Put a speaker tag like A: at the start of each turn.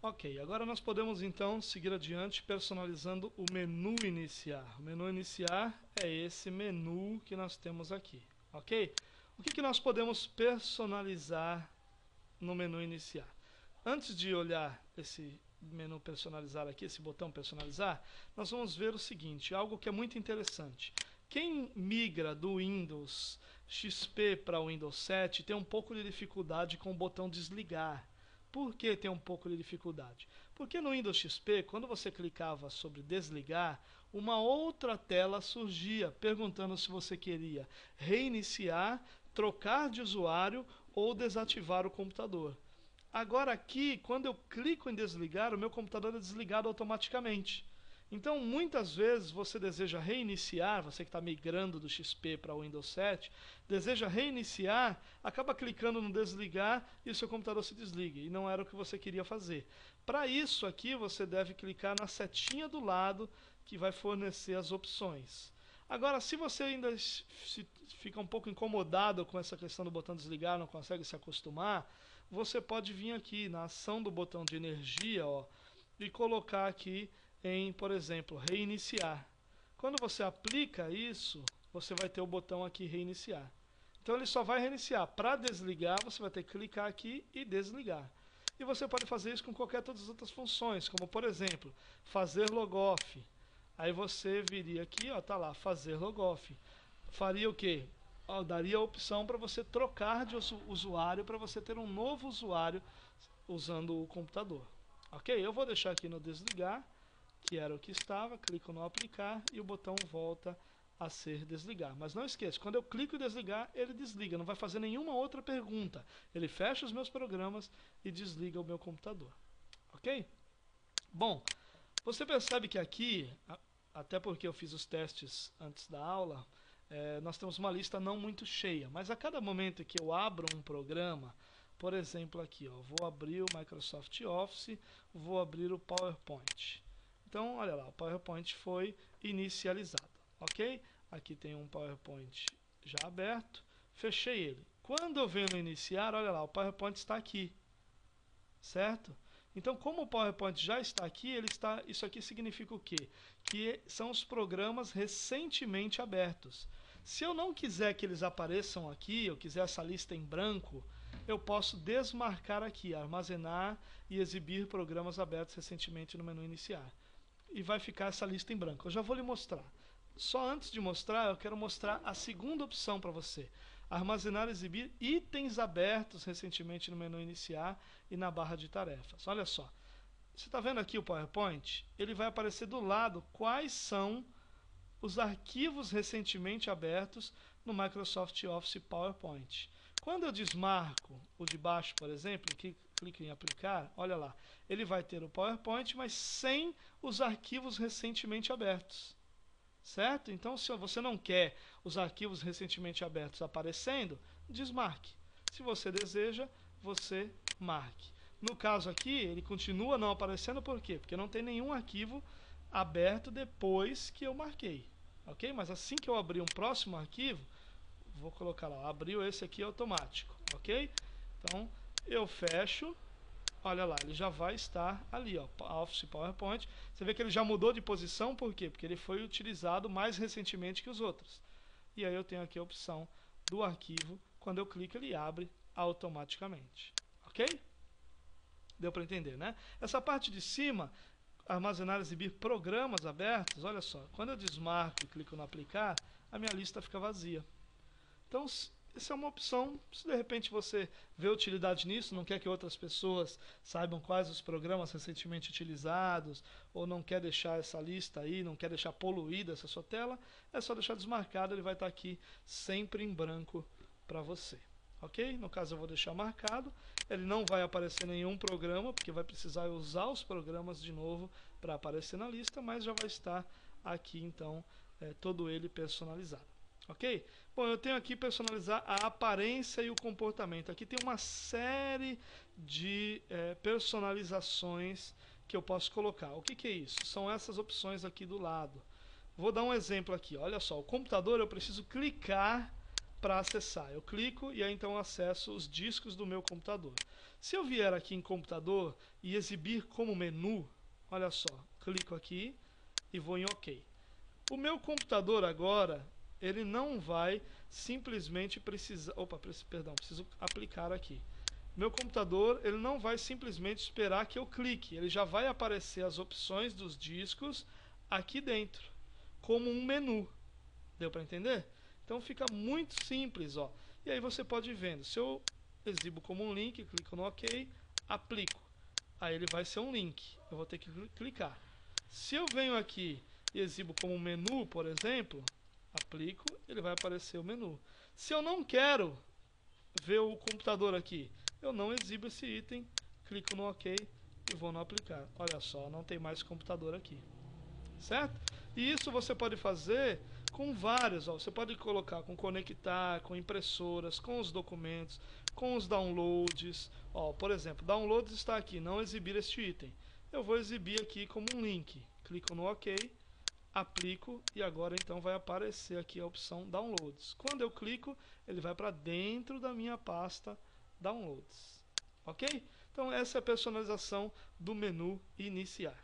A: Ok, agora nós podemos então seguir adiante personalizando o menu iniciar. O menu iniciar é esse menu que nós temos aqui, ok? O que nós podemos personalizar no menu iniciar? Antes de olhar esse menu personalizar aqui, esse botão personalizar, nós vamos ver o seguinte, algo que é muito interessante. Quem migra do Windows XP para o Windows 7 tem um pouco de dificuldade com o botão desligar. Por que tem um pouco de dificuldade? Porque no Windows XP, quando você clicava sobre desligar, uma outra tela surgia perguntando se você queria reiniciar, trocar de usuário ou desativar o computador. Agora aqui, quando eu clico em desligar, o meu computador é desligado automaticamente. Então, muitas vezes você deseja reiniciar, você que está migrando do XP para o Windows 7, deseja reiniciar, acaba clicando no desligar e o seu computador se desliga. E não era o que você queria fazer. Para isso aqui, você deve clicar na setinha do lado que vai fornecer as opções. Agora, se você ainda fica um pouco incomodado com essa questão do botão desligar, não consegue se acostumar, você pode vir aqui na ação do botão de energia, ó, e colocar aqui em, por exemplo, reiniciar. Quando você aplica isso, você vai ter o botão aqui reiniciar. Então ele só vai reiniciar. Para desligar, você vai ter que clicar aqui e desligar. E você pode fazer isso com qualquer todas as outras funções, como por exemplo, fazer logoff. Aí você viria aqui, ó, tá lá, fazer logoff. Faria o quê? Ó, daria a opção para você trocar de usuário, para você ter um novo usuário usando o computador. Ok? Eu vou deixar aqui no desligar, que era o que estava, clico no aplicar e o botão volta a ser desligar. Mas não esqueça, quando eu clico em desligar, ele desliga, não vai fazer nenhuma outra pergunta. Ele fecha os meus programas e desliga o meu computador. Ok? Bom, você percebe que aqui, até porque eu fiz os testes antes da aula, nós temos uma lista não muito cheia, mas a cada momento que eu abro um programa, por exemplo aqui, ó, vou abrir o Microsoft Office, vou abrir o PowerPoint. Então, olha lá, o PowerPoint foi inicializado, ok? Aqui tem um PowerPoint já aberto, fechei ele. Quando eu venho no iniciar, olha lá, o PowerPoint está aqui, certo? Então, como o PowerPoint já está aqui, isso aqui significa o quê? Que são os programas recentemente abertos. Se eu não quiser que eles apareçam aqui, eu quiser essa lista em branco, eu posso desmarcar aqui, armazenar e exibir programas abertos recentemente no menu iniciar. E vai ficar essa lista em branco. Eu já vou lhe mostrar. Só antes de mostrar, eu quero mostrar a segunda opção para você. Armazenar e exibir itens abertos recentemente no menu iniciar e na barra de tarefas. Olha só. Você está vendo aqui o PowerPoint? Ele vai aparecer do lado quais são os arquivos recentemente abertos no Microsoft Office PowerPoint. Quando eu desmarco o de baixo, por exemplo, clico em aplicar, olha lá, ele vai ter o PowerPoint, mas sem os arquivos recentemente abertos. Certo? Então, se você não quer os arquivos recentemente abertos aparecendo, desmarque. Se você deseja, você marque. No caso aqui, ele continua não aparecendo, por quê? Porque não tem nenhum arquivo aberto depois que eu marquei. Ok? Mas assim que eu abrir um próximo arquivo, vou colocar lá, abriu esse aqui automático. Ok? Então, eu fecho. Olha lá, ele já vai estar ali, ó, Office PowerPoint. Você vê que ele já mudou de posição, por quê? Porque ele foi utilizado mais recentemente que os outros. E aí eu tenho aqui a opção do arquivo, quando eu clico ele abre automaticamente. Ok? Deu para entender, né? Essa parte de cima, armazenar e exibir programas abertos, olha só, quando eu desmarco e clico no aplicar, a minha lista fica vazia. Então, essa é uma opção. Se de repente você vê utilidade nisso, não quer que outras pessoas saibam quais os programas recentemente utilizados, ou não quer deixar essa lista aí, não quer deixar poluída essa sua tela, é só deixar desmarcado, ele vai estar aqui sempre em branco para você. Ok? No caso eu vou deixar marcado, ele não vai aparecer nenhum programa, porque vai precisar usar os programas de novo para aparecer na lista, mas já vai estar aqui então todo ele personalizado. Ok? Bom, eu tenho aqui personalizar a aparência e o comportamento. Aqui tem uma série de personalizações que eu posso colocar. O que é isso? São essas opções aqui do lado. Vou dar um exemplo aqui. Olha só, o computador eu preciso clicar para acessar. Eu clico e aí então acesso os discos do meu computador. Se eu vier aqui em computador e exibir como menu, olha só, clico aqui e vou em OK. O meu computador agora, ele não vai simplesmente precisar... Opa, perdão, preciso aplicar aqui. Meu computador, ele não vai simplesmente esperar que eu clique. Ele já vai aparecer as opções dos discos aqui dentro, como um menu. Deu para entender? Então fica muito simples, ó. E aí você pode ir vendo. Se eu exibo como um link, clico no OK, aplico. Aí ele vai ser um link. Eu vou ter que clicar. Se eu venho aqui e exibo como um menu, por exemplo, aplico, ele vai aparecer o menu. Se eu não quero ver o computador aqui, eu não exibo esse item, clico no OK e vou no aplicar. Olha só, não tem mais computador aqui. Certo? E isso você pode fazer com vários. Ó. Você pode colocar com conectar, com impressoras, com os documentos, com os downloads. Ó, por exemplo, downloads está aqui, não exibir este item. Eu vou exibir aqui como um link. Clico no OK, aplico e agora então vai aparecer aqui a opção downloads. Quando eu clico, ele vai para dentro da minha pasta downloads. Ok? Então essa é a personalização do menu iniciar.